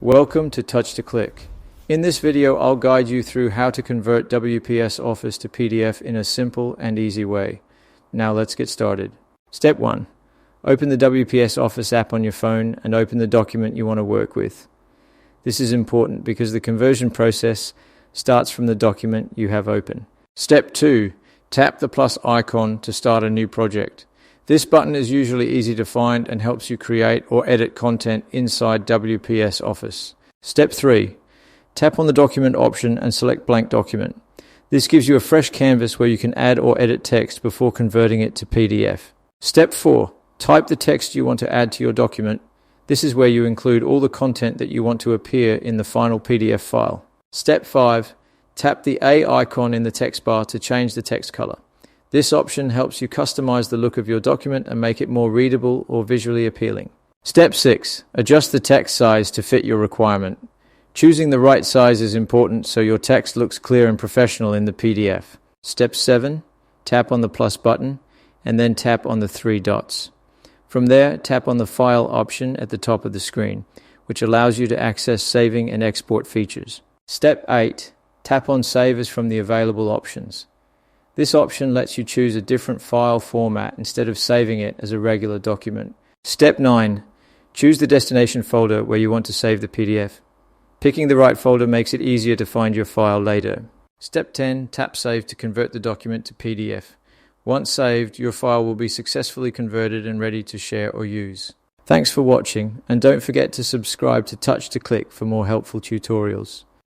Welcome to Touch to Click. In this video, I'll guide you through how to convert WPS Office to PDF in a simple and easy way. Now let's get started. Step 1. Open the WPS Office app on your phone and open the document you want to work with. This is important because the conversion process starts from the document you have open. Step 2. Tap the plus icon to start a new project. This button is usually easy to find and helps you create or edit content inside WPS Office. Step 3. Tap on the document option and select blank document. This gives you a fresh canvas where you can add or edit text before converting it to PDF. Step 4. Type the text you want to add to your document. This is where you include all the content that you want to appear in the final PDF file. Step 5. Tap the A icon in the text bar to change the text color. This option helps you customize the look of your document and make it more readable or visually appealing. Step 6. Adjust the text size to fit your requirement. Choosing the right size is important so your text looks clear and professional in the PDF. Step 7. Tap on the plus button and then tap on the three dots. From there, tap on the File option at the top of the screen, which allows you to access saving and export features. Step 8. Tap on Save as from the available options. This option lets you choose a different file format instead of saving it as a regular document. Step 9. Choose the destination folder where you want to save the PDF. Picking the right folder makes it easier to find your file later. Step 10. Tap Save to convert the document to PDF. Once saved, your file will be successfully converted and ready to share or use. Thanks for watching, and don't forget to subscribe to Touch to Click for more helpful tutorials.